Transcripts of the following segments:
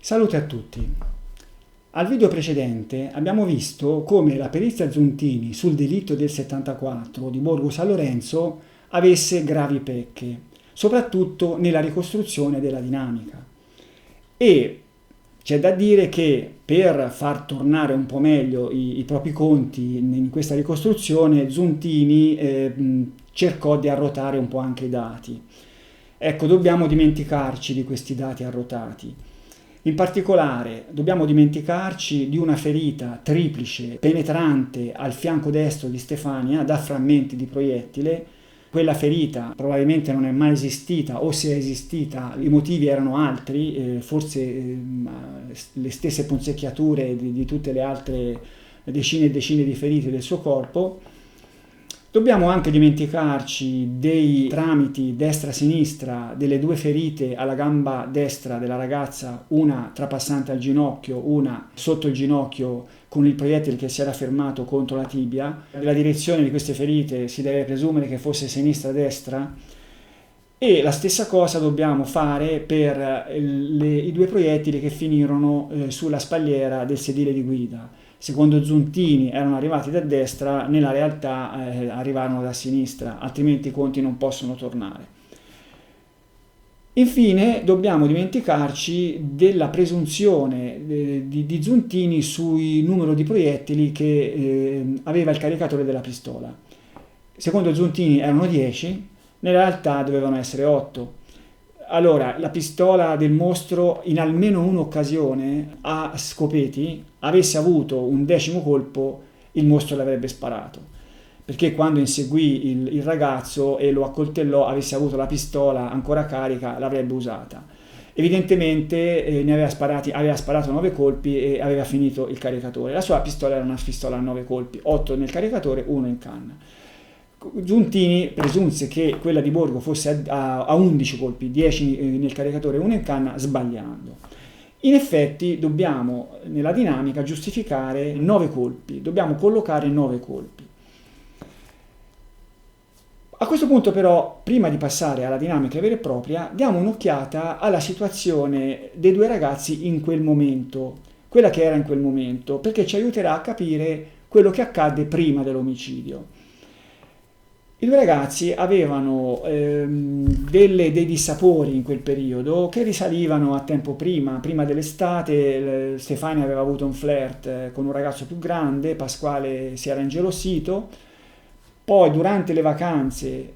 Salute a tutti. Al video precedente abbiamo visto come la perizia Zuntini sul delitto del 74 di Borgo San Lorenzo avesse gravi pecche, soprattutto nella ricostruzione della dinamica. E c'è da dire che per far tornare un po' meglio i propri conti in questa ricostruzione, Zuntini cercò di arrotare un po' anche i dati. Ecco, dobbiamo dimenticarci di questi dati arrotati. In particolare dobbiamo dimenticarci di una ferita triplice penetrante al fianco destro di Stefania da frammenti di proiettile. Quella ferita probabilmente non è mai esistita, o se è esistita i motivi erano altri, forse le stesse punzecchiature di tutte le altre decine e decine di ferite del suo corpo. Dobbiamo anche dimenticarci dei tramiti destra-sinistra delle due ferite alla gamba destra della ragazza, una trapassante al ginocchio, una sotto il ginocchio con il proiettile che si era fermato contro la tibia. La direzione di queste ferite si deve presumere che fosse sinistra-destra. E la stessa cosa dobbiamo fare per i due proiettili che finirono sulla spalliera del sedile di guida. Secondo Zuntini erano arrivati da destra, nella realtà arrivarono da sinistra, altrimenti i conti non possono tornare. Infine dobbiamo dimenticarci della presunzione di Zuntini sul numero di proiettili che aveva il caricatore della pistola. Secondo Zuntini erano 10, nella realtà dovevano essere 8. Allora, la pistola del mostro in almeno un'occasione a Scopeti avesse avuto un 10° colpo, il mostro l'avrebbe sparato. Perché quando inseguì il ragazzo e lo accoltellò, avesse avuto la pistola ancora carica, l'avrebbe usata. Evidentemente aveva sparato 9 colpi e aveva finito il caricatore. La sua pistola era una pistola a 9 colpi, 8 nel caricatore, 1 in canna. Zuntini presunse che quella di Borgo fosse a 11 colpi, 10 nel caricatore e 1 in canna, sbagliando. In effetti dobbiamo nella dinamica giustificare 9 colpi, dobbiamo collocare 9 colpi. A questo punto però, prima di passare alla dinamica vera e propria, diamo un'occhiata alla situazione dei due ragazzi in quel momento, quella che era in quel momento, perché ci aiuterà a capire quello che accadde prima dell'omicidio. I due ragazzi avevano dei dissapori in quel periodo che risalivano a tempo prima dell'estate. Stefania aveva avuto un flirt con un ragazzo più grande, Pasquale si era ingelosito, poi durante le vacanze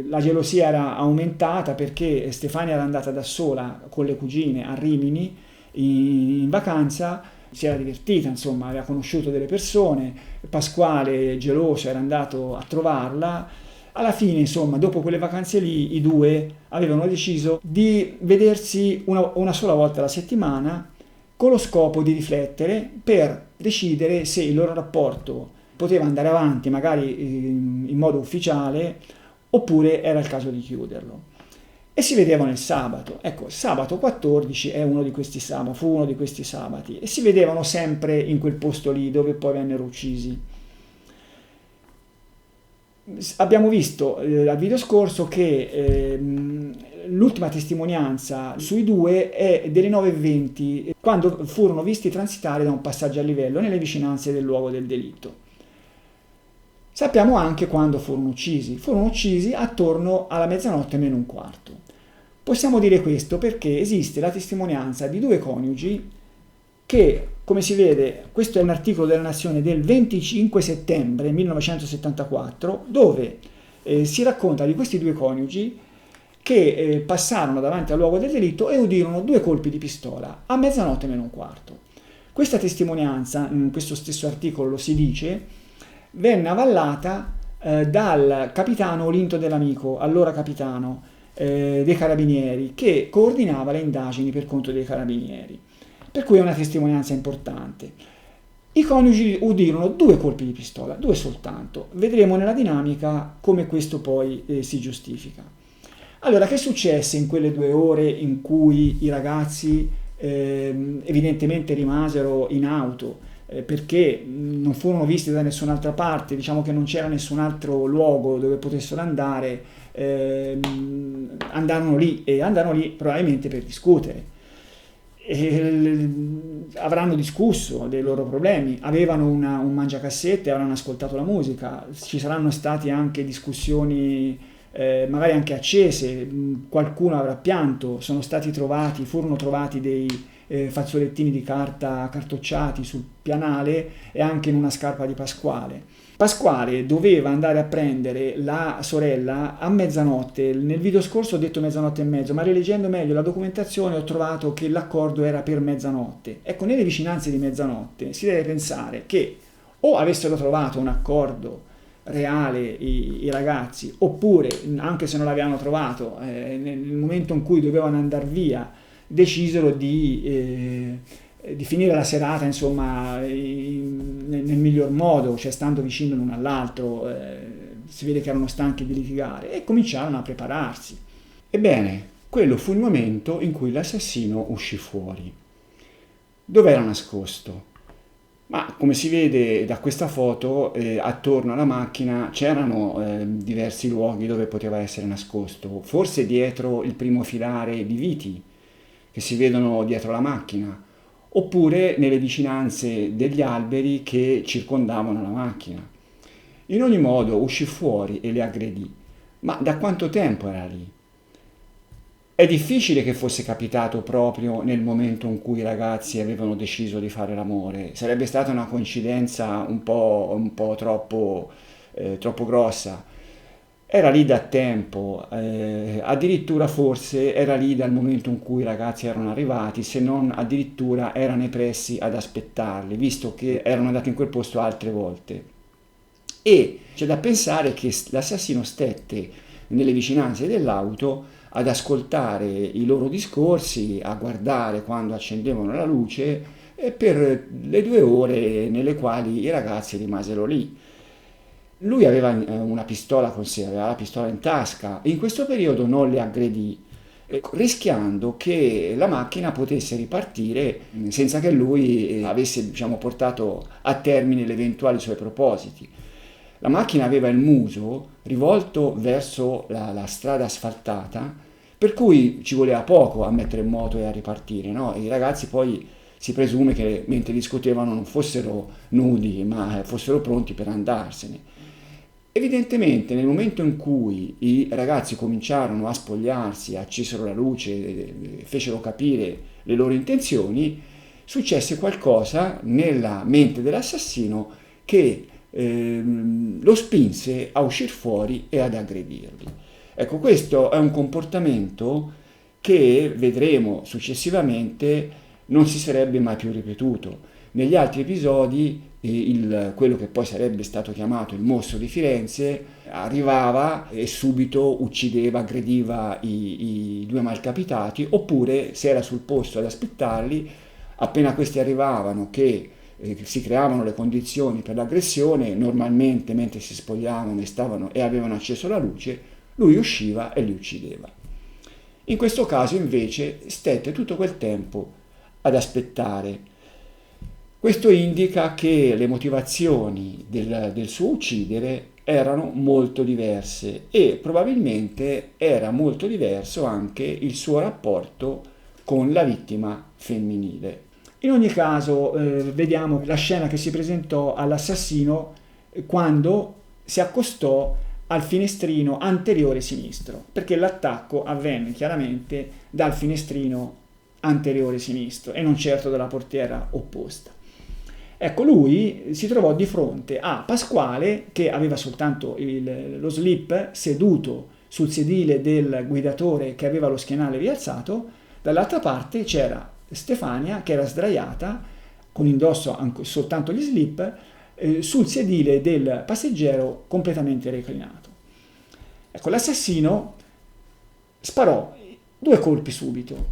la gelosia era aumentata perché Stefania era andata da sola con le cugine a Rimini in vacanza. Si era divertita, insomma, aveva conosciuto delle persone, Pasquale, geloso, era andato a trovarla. Alla fine, insomma, dopo quelle vacanze lì, i due avevano deciso di vedersi una sola volta alla settimana con lo scopo di riflettere per decidere se il loro rapporto poteva andare avanti, magari in modo ufficiale, oppure era il caso di chiuderlo. E si vedevano il sabato. Ecco, sabato 14 è uno di questi sabati, fu uno di questi sabati, e si vedevano sempre in quel posto lì dove poi vennero uccisi. Abbiamo visto al video scorso che l'ultima testimonianza sui due è delle 9:20, quando furono visti transitare da un passaggio a livello nelle vicinanze del luogo del delitto. Sappiamo anche quando furono uccisi. Furono uccisi attorno alla 00:30. Possiamo dire questo perché esiste la testimonianza di due coniugi che, come si vede, questo è un articolo della Nazione del 25 settembre 1974, dove si racconta di questi due coniugi che passarono davanti al luogo del delitto e udirono 2 colpi di pistola a 00:45. Questa testimonianza, in questo stesso articolo lo si dice, venne avallata dal capitano Olinto Dell'Amico, allora capitano dei Carabinieri, che coordinava le indagini per conto dei Carabinieri. Per cui è una testimonianza importante. I coniugi udirono 2 colpi di pistola, 2 soltanto. Vedremo nella dinamica come questo poi si giustifica. Allora, che successe in quelle 2 ore in cui i ragazzi evidentemente rimasero in auto? Perché non furono visti da nessun'altra parte, diciamo che non c'era nessun altro luogo dove potessero andare, andarono lì probabilmente per discutere. avranno discusso dei loro problemi, avevano un mangiacassette, avranno ascoltato la musica, ci saranno state anche discussioni magari anche accese, qualcuno avrà pianto, furono trovati dei fazzolettini di carta cartocciati sul pianale e anche in una scarpa di Pasquale. Pasquale doveva andare a prendere la sorella a mezzanotte. Nel video scorso ho detto mezzanotte e mezzo, ma rileggendo meglio la documentazione ho trovato che l'accordo era per mezzanotte. Ecco, nelle vicinanze di mezzanotte si deve pensare che o avessero trovato un accordo reale i ragazzi, oppure, anche se non l'avevano trovato, nel momento in cui dovevano andare via, decisero di finire la serata, insomma, nel miglior modo, cioè stando vicino l'uno all'altro, si vede che erano stanchi di litigare e cominciarono a prepararsi. Ebbene, quello fu il momento in cui l'assassino uscì fuori. Dov'era nascosto? Ma come si vede da questa foto, attorno alla macchina c'erano diversi luoghi dove poteva essere nascosto, forse dietro il primo filare di viti che si vedono dietro la macchina, oppure nelle vicinanze degli alberi che circondavano la macchina. In ogni modo uscì fuori e le aggredì. Ma da quanto tempo era lì? È difficile che fosse capitato proprio nel momento in cui i ragazzi avevano deciso di fare l'amore. Sarebbe stata una coincidenza un po' troppo grossa. Era lì da tempo, addirittura forse era lì dal momento in cui i ragazzi erano arrivati, se non addirittura era nei pressi ad aspettarli, visto che erano andati in quel posto altre volte. E c'è da pensare che l'assassino stette nelle vicinanze dell'auto ad ascoltare i loro discorsi, a guardare quando accendevano la luce, per le 2 ore nelle quali i ragazzi rimasero lì. Lui aveva una pistola con sé, aveva la pistola in tasca, e in questo periodo non le aggredì, rischiando che la macchina potesse ripartire senza che lui avesse, portato a termine le eventuali suoi propositi. La macchina aveva il muso rivolto verso la strada asfaltata, per cui ci voleva poco a mettere in moto e a ripartire, no? E i ragazzi poi si presume che mentre discutevano non fossero nudi, ma fossero pronti per andarsene. Evidentemente nel momento in cui i ragazzi cominciarono a spogliarsi, accesero la luce, fecero capire le loro intenzioni, successe qualcosa nella mente dell'assassino che lo spinse a uscire fuori e ad aggredirli. Ecco, questo è un comportamento che vedremo successivamente non si sarebbe mai più ripetuto. Negli altri episodi quello che poi sarebbe stato chiamato il mostro di Firenze arrivava e subito uccideva, aggrediva i 2 malcapitati, oppure se era sul posto ad aspettarli, appena questi arrivavano che si creavano le condizioni per l'aggressione, normalmente mentre si spogliavano e avevano acceso la luce, lui usciva e li uccideva. In questo caso invece stette tutto quel tempo ad aspettare. Questo indica che le motivazioni del suo uccidere erano molto diverse e probabilmente era molto diverso anche il suo rapporto con la vittima femminile. In ogni caso vediamo la scena che si presentò all'assassino quando si accostò al finestrino anteriore sinistro, perché l'attacco avvenne chiaramente dal finestrino anteriore sinistro e non certo dalla portiera opposta. Ecco, lui si trovò di fronte a Pasquale che aveva soltanto lo slip seduto sul sedile del guidatore che aveva lo schienale rialzato, dall'altra parte c'era Stefania che era sdraiata con indosso soltanto gli slip sul sedile del passeggero completamente reclinato. Ecco, l'assassino sparò 2 colpi subito,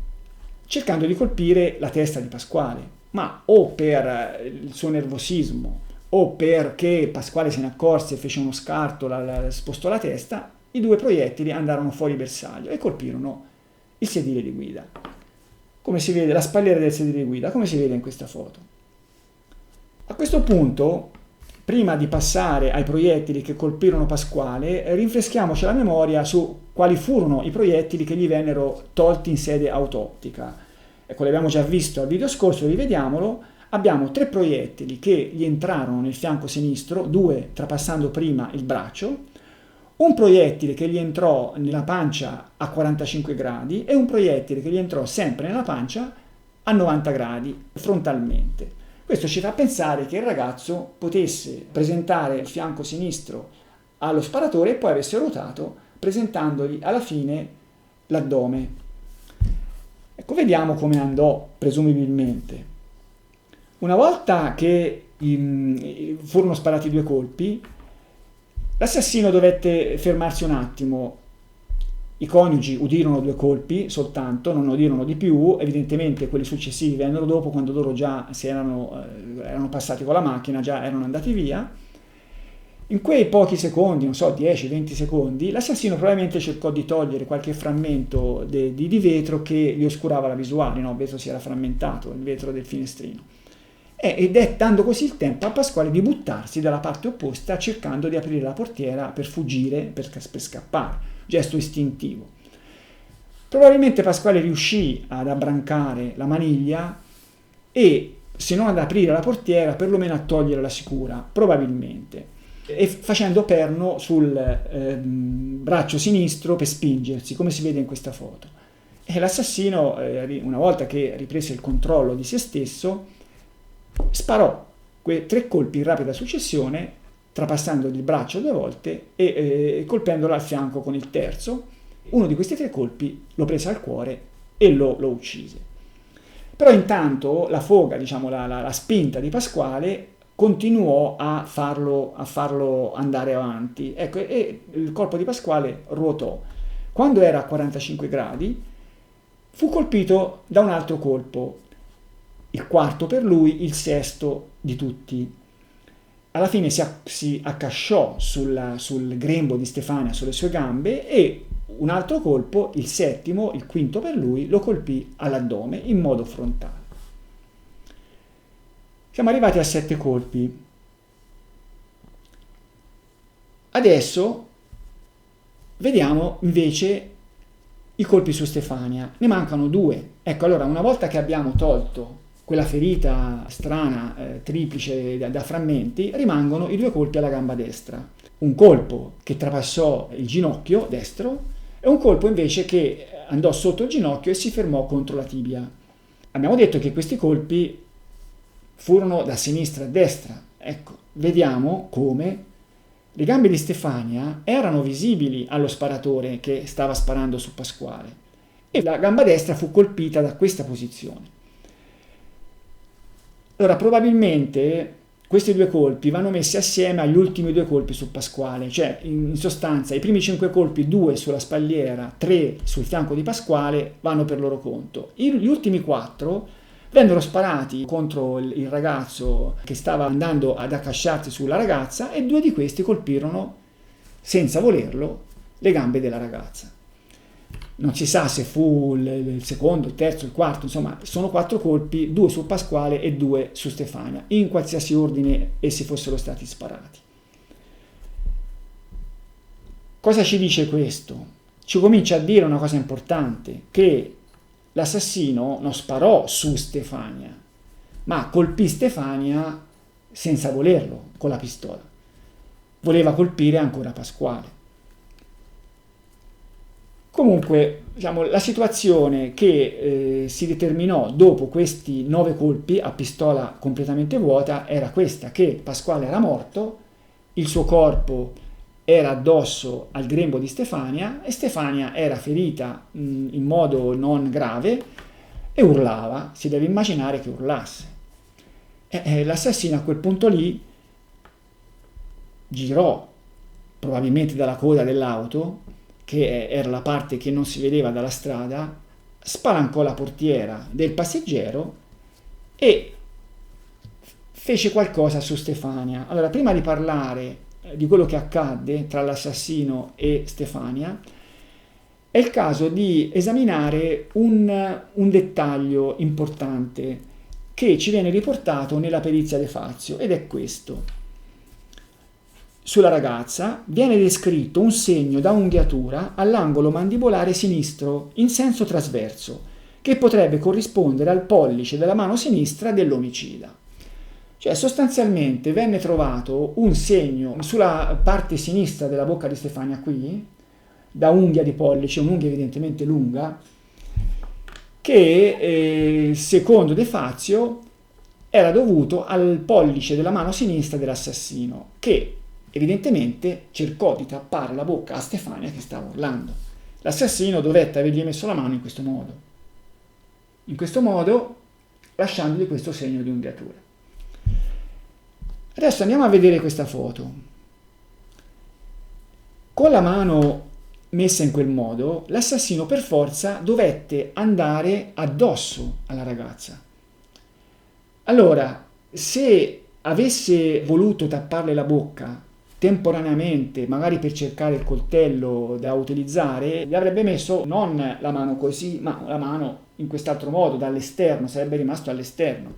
cercando di colpire la testa di Pasquale, ma o per il suo nervosismo o perché Pasquale se ne accorse e fece uno scarto, spostò la testa, i 2 proiettili andarono fuori bersaglio e colpirono il sedile di guida. Come si vede, la spalliera del sedile di guida, come si vede in questa foto. A questo punto, prima di passare ai proiettili che colpirono Pasquale, rinfreschiamoci la memoria su quali furono i proiettili che gli vennero tolti in sede autoptica. Ecco, l'abbiamo già visto al video scorso, rivediamolo. Abbiamo 3 proiettili che gli entrarono nel fianco sinistro, 2 trapassando prima il braccio, un proiettile che gli entrò nella pancia a 45 gradi e un proiettile che gli entrò sempre nella pancia a 90 gradi frontalmente. Questo ci fa pensare che il ragazzo potesse presentare il fianco sinistro allo sparatore e poi avesse ruotato presentandogli alla fine l'addome. Ecco, vediamo come andò presumibilmente. Una volta che furono sparati 2 colpi, l'assassino dovette fermarsi un attimo. I coniugi udirono 2 colpi soltanto, non udirono di più, evidentemente quelli successivi vennero dopo, quando loro già erano passati con la macchina, già erano andati via. In quei pochi secondi, non so, 10-20 secondi, l'assassino probabilmente cercò di togliere qualche frammento di vetro che gli oscurava la visuale, no? Il vetro si era frammentato, il vetro del finestrino. Ed è dando così il tempo a Pasquale di buttarsi dalla parte opposta cercando di aprire la portiera per fuggire, per scappare. Gesto istintivo. Probabilmente Pasquale riuscì ad abbrancare la maniglia e, se non ad aprire la portiera, perlomeno a togliere la sicura, probabilmente, e facendo perno sul braccio sinistro per spingersi, come si vede in questa foto. E l'assassino, una volta che riprese il controllo di se stesso, sparò 3 colpi in rapida successione, trapassandogli il braccio 2 volte e colpendolo al fianco con il terzo. Uno di questi 3 colpi lo prese al cuore e lo uccise. Però intanto la foga, diciamo la spinta di Pasquale continuò a farlo andare avanti. Ecco, e il corpo di Pasquale ruotò. Quando era a 45 gradi fu colpito da un altro colpo, il 4º per lui, il 6º di tutti. Alla fine si accasciò sul grembo di Stefania, sulle sue gambe, e un altro colpo, il 7º, il 5º per lui, lo colpì all'addome in modo frontale. Siamo arrivati a 7 colpi. Adesso vediamo invece i colpi su Stefania. Ne mancano 2. Ecco, allora, una volta che abbiamo tolto quella ferita strana, triplice da frammenti, rimangono i 2 colpi alla gamba destra. Un colpo che trapassò il ginocchio destro e un colpo invece che andò sotto il ginocchio e si fermò contro la tibia. Abbiamo detto che questi colpi furono da sinistra a destra. Ecco, vediamo come le gambe di Stefania erano visibili allo sparatore che stava sparando su Pasquale e la gamba destra fu colpita da questa posizione. Allora, probabilmente questi 2 colpi vanno messi assieme agli ultimi 2 colpi su Pasquale, cioè in sostanza i primi 5 colpi, 2 sulla spalliera, 3 sul fianco di Pasquale, vanno per loro conto. Gli ultimi 4 vennero sparati contro il ragazzo che stava andando ad accasciarsi sulla ragazza e 2 di questi colpirono, senza volerlo, le gambe della ragazza. Non si sa se fu il secondo, il terzo, il quarto, insomma, sono 4 colpi, 2 su Pasquale e 2 su Stefania, in qualsiasi ordine essi fossero stati sparati. Cosa ci dice questo? Ci comincia a dire una cosa importante, che l'assassino non sparò su Stefania, ma colpì Stefania senza volerlo, con la pistola. Voleva colpire ancora Pasquale. Comunque, diciamo, la situazione che si determinò dopo questi 9 colpi a pistola completamente vuota era questa, che Pasquale era morto, il suo corpo era addosso al grembo di Stefania e Stefania era ferita in modo non grave e urlava, si deve immaginare che urlasse. L'assassino a quel punto lì girò, probabilmente dalla coda dell'auto, che era la parte che non si vedeva dalla strada, spalancò la portiera del passeggero e fece qualcosa su Stefania. Allora, prima di parlare di quello che accadde tra l'assassino e Stefania, è il caso di esaminare un dettaglio importante che ci viene riportato nella perizia De Fazio, ed è questo. Sulla ragazza viene descritto un segno da unghiatura all'angolo mandibolare sinistro in senso trasverso, che potrebbe corrispondere al pollice della mano sinistra dell'omicida. Cioè sostanzialmente venne trovato un segno sulla parte sinistra della bocca di Stefania qui, da unghia di pollice, un'unghia evidentemente lunga, che secondo De Fazio era dovuto al pollice della mano sinistra dell'assassino, che evidentemente cercò di tappare la bocca a Stefania che stava urlando. L'assassino dovette avergli messo la mano in questo modo lasciandogli questo segno di unghiatura. Adesso andiamo a vedere questa foto. Con la mano messa in quel modo, l'assassino per forza dovette andare addosso alla ragazza. Allora, se avesse voluto tapparle la bocca temporaneamente, magari per cercare il coltello da utilizzare, gli avrebbe messo non la mano così, ma la mano in quest'altro modo, dall'esterno, sarebbe rimasto all'esterno.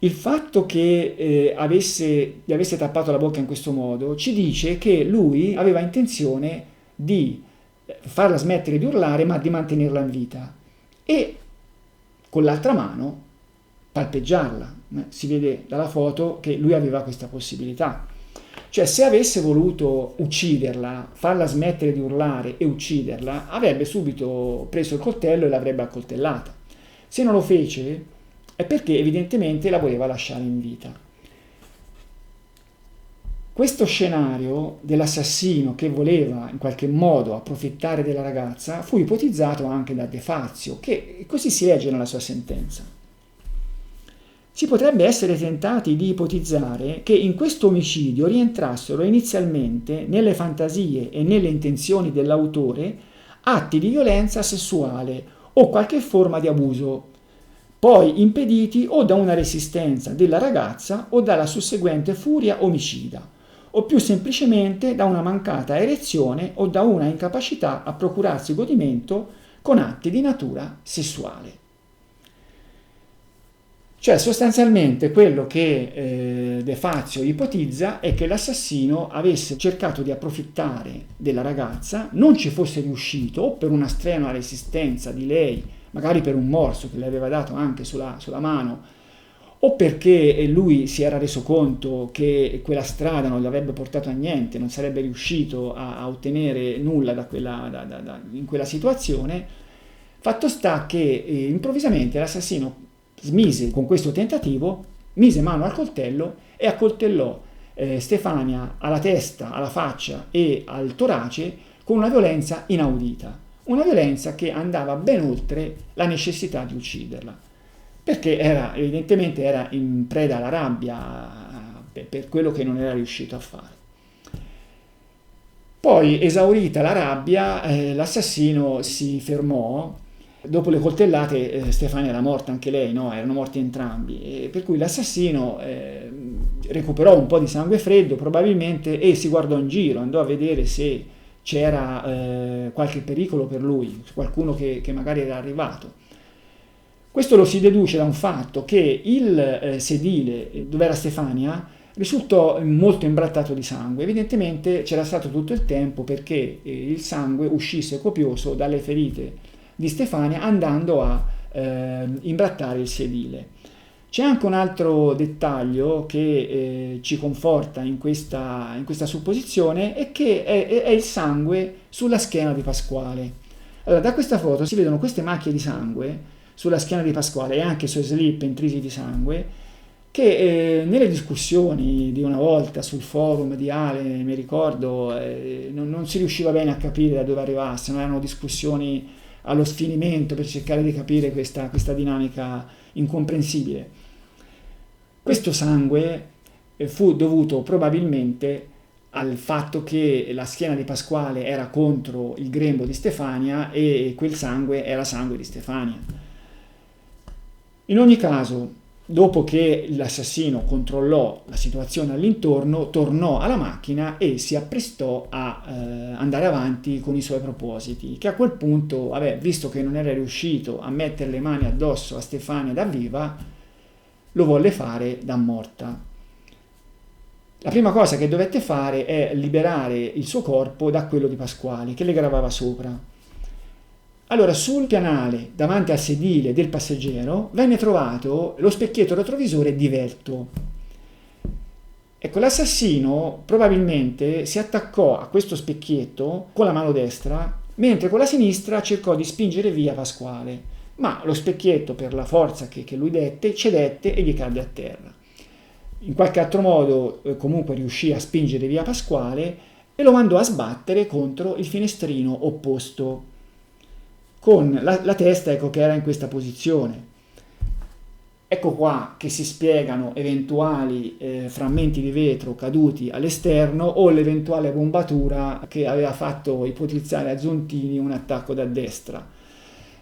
Il fatto che gli avesse tappato la bocca in questo modo ci dice che lui aveva intenzione di farla smettere di urlare, ma di mantenerla in vita, e con l'altra mano palpeggiarla. Si vede dalla foto che lui aveva questa possibilità. Cioè, se avesse voluto ucciderla, farla smettere di urlare e ucciderla, avrebbe subito preso il coltello e l'avrebbe accoltellata. Se non lo fece è perché evidentemente la voleva lasciare in vita. Questo scenario dell'assassino che voleva in qualche modo approfittare della ragazza fu ipotizzato anche da De Fazio, che così si legge nella sua sentenza. Si potrebbe essere tentati di ipotizzare che in questo omicidio rientrassero inizialmente nelle fantasie e nelle intenzioni dell'autore atti di violenza sessuale o qualche forma di abuso, poi impediti o da una resistenza della ragazza o dalla susseguente furia omicida, o più semplicemente da una mancata erezione o da una incapacità a procurarsi godimento con atti di natura sessuale. Cioè sostanzialmente quello che De Fazio ipotizza è che l'assassino avesse cercato di approfittare della ragazza, non ci fosse riuscito o per una strenua resistenza di lei, magari per un morso che le aveva dato anche sulla mano, o perché lui si era reso conto che quella strada non gli avrebbe portato a niente, non sarebbe riuscito a ottenere nulla in quella situazione. Fatto sta che improvvisamente l'assassino smise con questo tentativo, mise mano al coltello e accoltellò Stefania alla testa, alla faccia e al torace con una violenza inaudita, una violenza che andava ben oltre la necessità di ucciderla, perché evidentemente era in preda alla rabbia per quello che non era riuscito a fare. Poi, esaurita la rabbia, l'assassino si fermò. Dopo le coltellate Stefania era morta anche lei, no? Erano morti entrambi, e per cui l'assassino recuperò un po' di sangue freddo probabilmente e si guardò in giro, andò a vedere se c'era qualche pericolo per lui, qualcuno che magari era arrivato. Questo lo si deduce da un fatto che il sedile dove era Stefania risultò molto imbrattato di sangue. Evidentemente c'era stato tutto il tempo perché il sangue uscisse copioso dalle ferite di Stefania andando a imbrattare il sedile. C'è anche un altro dettaglio che ci conforta in questa supposizione, e che è il sangue sulla schiena di Pasquale. Allora, da questa foto si vedono queste macchie di sangue sulla schiena di Pasquale e anche sui slip intrisi di sangue, che nelle discussioni di una volta sul forum di Ale, mi ricordo, non si riusciva bene a capire da dove arrivassero, erano discussioni allo sfinimento per cercare di capire questa dinamica incomprensibile. Questo sangue fu dovuto probabilmente al fatto che la schiena di Pasquale era contro il grembo di Stefania e quel sangue era sangue di Stefania. In ogni caso, dopo che l'assassino controllò la situazione all'intorno, tornò alla macchina e si apprestò a andare avanti con i suoi propositi, che a quel punto, visto che non era riuscito a mettere le mani addosso a Stefania da viva, lo volle fare da morta. La prima cosa che dovette fare è liberare il suo corpo da quello di Pasquale, che le gravava sopra. Allora, sul pianale davanti al sedile del passeggero venne trovato lo specchietto retrovisore divelto. Ecco, l'assassino probabilmente si attaccò a questo specchietto con la mano destra, mentre con la sinistra cercò di spingere via Pasquale, ma lo specchietto, per la forza che lui dette, cedette e gli cadde a terra. In qualche altro modo comunque riuscì a spingere via Pasquale e lo mandò a sbattere contro il finestrino opposto, con la testa, ecco, che era in questa posizione. Ecco qua che si spiegano eventuali frammenti di vetro caduti all'esterno o l'eventuale bombatura che aveva fatto ipotizzare a Zontini un attacco da destra.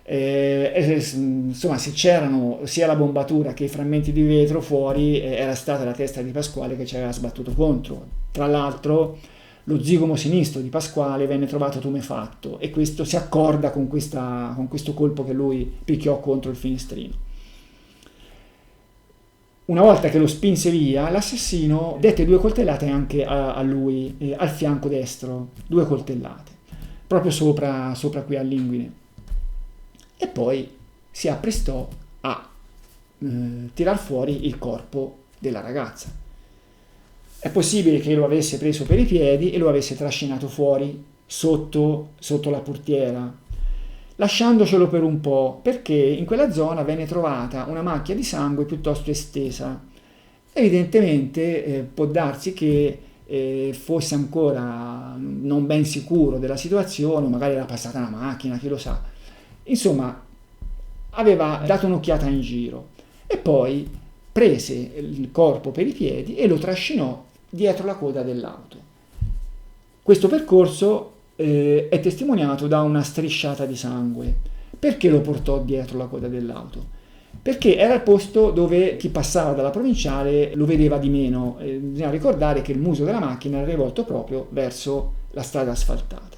Insomma, se c'erano sia la bombatura che i frammenti di vetro fuori, era stata la testa di Pasquale che ci aveva sbattuto contro. Tra l'altro, lo zigomo sinistro di Pasquale venne trovato tumefatto e questo si accorda con questo colpo che lui picchiò contro il finestrino. Una volta che lo spinse via, l'assassino dette 2 coltellate anche a lui, al fianco destro, 2 coltellate, proprio sopra qui all'inguine. E poi si apprestò a tirar fuori il corpo della ragazza. È possibile che lo avesse preso per i piedi e lo avesse trascinato fuori sotto la portiera, lasciandocelo per un po', perché in quella zona venne trovata una macchia di sangue piuttosto estesa. Evidentemente può darsi che fosse ancora non ben sicuro della situazione, magari era passata una macchina, chi lo sa. Insomma, aveva dato un'occhiata in giro e poi prese il corpo per i piedi e lo trascinò dietro la coda dell'auto. Questo percorso è testimoniato da una strisciata di sangue. Perché lo portò dietro la coda dell'auto? Perché era il posto dove chi passava dalla provinciale lo vedeva di meno. Bisogna ricordare che il muso della macchina era rivolto proprio verso la strada asfaltata.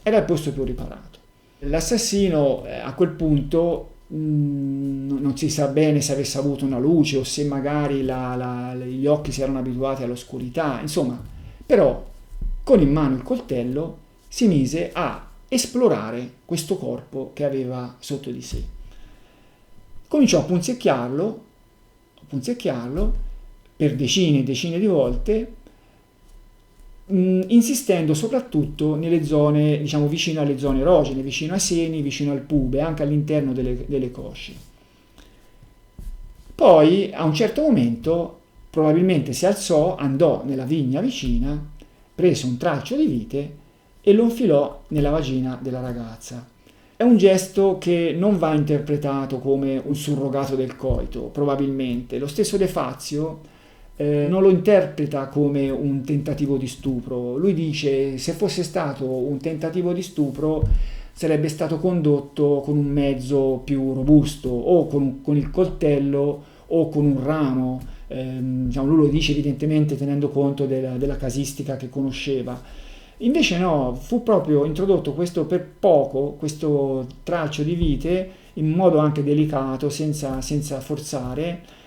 Era il posto più riparato. L'assassino a quel punto non si sa bene se avesse avuto una luce o se magari gli occhi si erano abituati all'oscurità, insomma, però con in mano il coltello si mise a esplorare questo corpo che aveva sotto di sé. Cominciò a punzecchiarlo per decine e decine di volte, insistendo soprattutto nelle zone, diciamo, vicino alle zone erogene, vicino ai seni, vicino al pube, anche all'interno delle cosce. Poi, a un certo momento, probabilmente si alzò, andò nella vigna vicina, prese un tralcio di vite e lo infilò nella vagina della ragazza. È un gesto che non va interpretato come un surrogato del coito, probabilmente. Lo stesso De Fazio non lo interpreta come un tentativo di stupro. Lui dice: se fosse stato un tentativo di stupro sarebbe stato condotto con un mezzo più robusto, o con il coltello o con un ramo. Diciamo, lui lo dice evidentemente tenendo conto della casistica che conosceva. Invece no, fu proprio introdotto questo tralcio di vite in modo anche delicato, senza forzare.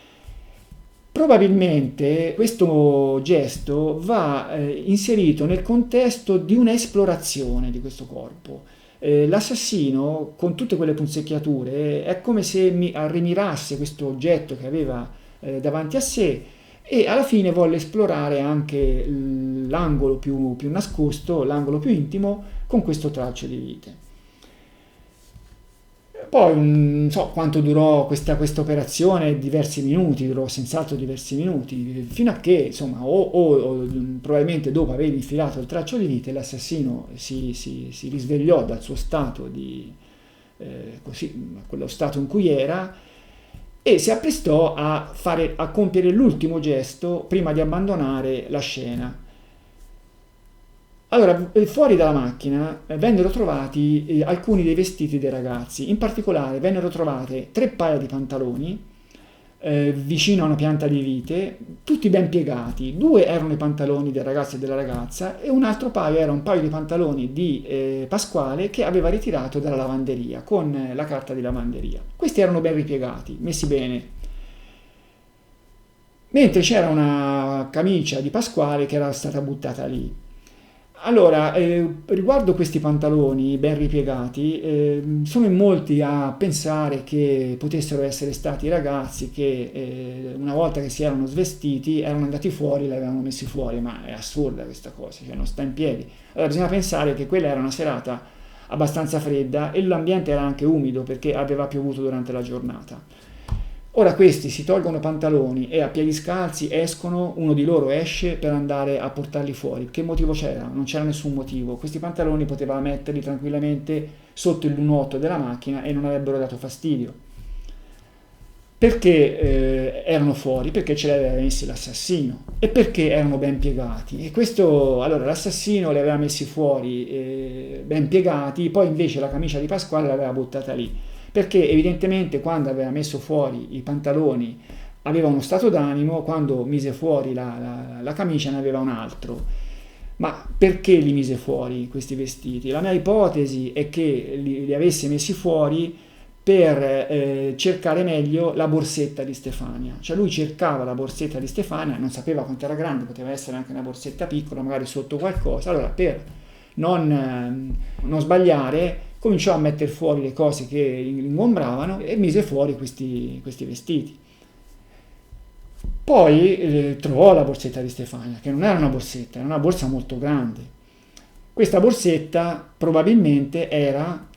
Probabilmente questo gesto va inserito nel contesto di un'esplorazione di questo corpo. L'assassino, con tutte quelle punzecchiature, è come se rimirasse questo oggetto che aveva davanti a sé e alla fine volle esplorare anche l'angolo più nascosto, l'angolo più intimo, con questo tralcio di vite. Poi non so quanto durò questa operazione, diversi minuti, durò senz'altro diversi minuti, fino a che, insomma, o probabilmente dopo aver infilato il tralcio di vite, l'assassino si risvegliò dal suo stato quello stato in cui era, e si apprestò a compiere l'ultimo gesto prima di abbandonare la scena. Allora, fuori dalla macchina vennero trovati alcuni dei vestiti dei ragazzi. In particolare vennero trovate 3 paia di pantaloni vicino a una pianta di vite, tutti ben piegati. 2 erano i pantaloni del ragazzo e della ragazza e un altro paio era un paio di pantaloni di Pasquale, che aveva ritirato dalla lavanderia con la carta di lavanderia. Questi erano ben ripiegati, messi bene. Mentre c'era una camicia di Pasquale che era stata buttata lì. Allora, riguardo questi pantaloni ben ripiegati, sono in molti a pensare che potessero essere stati i ragazzi che una volta che si erano svestiti erano andati fuori e li avevano messi fuori, ma è assurda questa cosa, cioè non sta in piedi. Allora bisogna pensare che quella era una serata abbastanza fredda e l'ambiente era anche umido perché aveva piovuto durante la giornata. Ora questi si tolgono i pantaloni e a piedi scalzi escono, uno di loro esce per andare a portarli fuori. Che motivo c'era? Non c'era nessun motivo. Questi pantaloni poteva metterli tranquillamente sotto il lunotto della macchina e non avrebbero dato fastidio. Perché erano fuori? Perché ce li aveva messi l'assassino e perché erano ben piegati. E questo, allora, l'assassino li aveva messi fuori ben piegati, poi invece la camicia di Pasquale l'aveva buttata lì perché evidentemente quando aveva messo fuori i pantaloni aveva uno stato d'animo, quando mise fuori la camicia ne aveva un altro. Ma perché li mise fuori questi vestiti? La mia ipotesi è che li avesse messi fuori per cercare meglio la borsetta di Stefania. Cioè lui cercava la borsetta di Stefania, non sapeva quanto era grande, poteva essere anche una borsetta piccola, magari sotto qualcosa. Allora per non sbagliare cominciò a mettere fuori le cose che ingombravano e mise fuori questi vestiti. Poi trovò la borsetta di Stefania, che non era una borsetta, era una borsa molto grande. Questa borsetta probabilmente era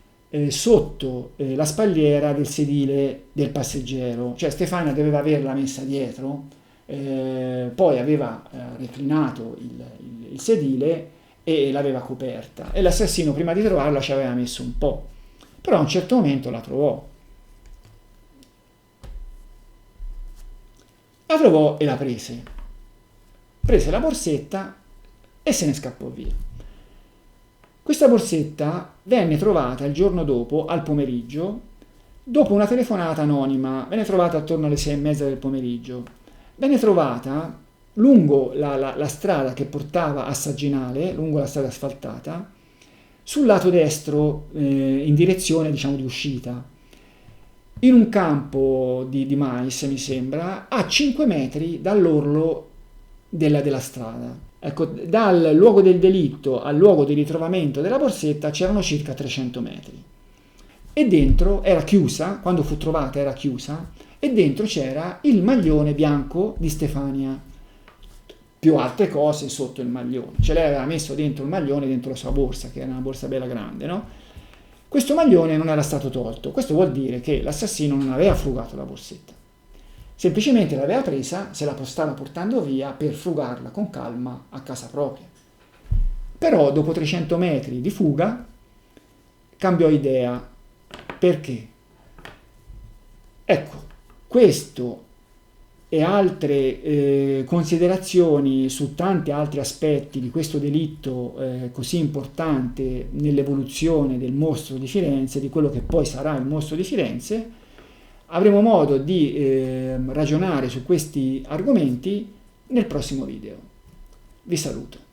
sotto la spalliera del sedile del passeggero, cioè Stefania doveva averla messa dietro, poi aveva reclinato il sedile e l'aveva coperta e l'assassino prima di trovarla ci aveva messo un po', però a un certo momento la trovò e la prese la borsetta e se ne scappò via. Questa borsetta venne trovata il giorno dopo al pomeriggio dopo una telefonata anonima, venne trovata attorno alle 6:30 del pomeriggio, venne trovata lungo la strada che portava a Sagginale, lungo la strada asfaltata, sul lato destro in direzione diciamo di uscita, in un campo di mais mi sembra, a 5 metri dall'orlo della strada. Ecco, dal luogo del delitto al luogo di ritrovamento della borsetta c'erano circa 300 metri. E dentro era chiusa, quando fu trovata era chiusa, e dentro c'era il maglione bianco di Stefania, più altre cose sotto il maglione. Ce lei aveva messo dentro il maglione, dentro la sua borsa, che era una borsa bella grande, no? Questo maglione non era stato tolto, questo vuol dire che l'assassino non aveva frugato la borsetta, semplicemente l'aveva presa, se la stava portando via per frugarla con calma a casa propria. Però dopo 300 metri di fuga cambiò idea. Perché? Ecco, questo e altre considerazioni su tanti altri aspetti di questo delitto così importante nell'evoluzione del mostro di Firenze, di quello che poi sarà il mostro di Firenze, avremo modo di ragionare su questi argomenti nel prossimo video. Vi saluto.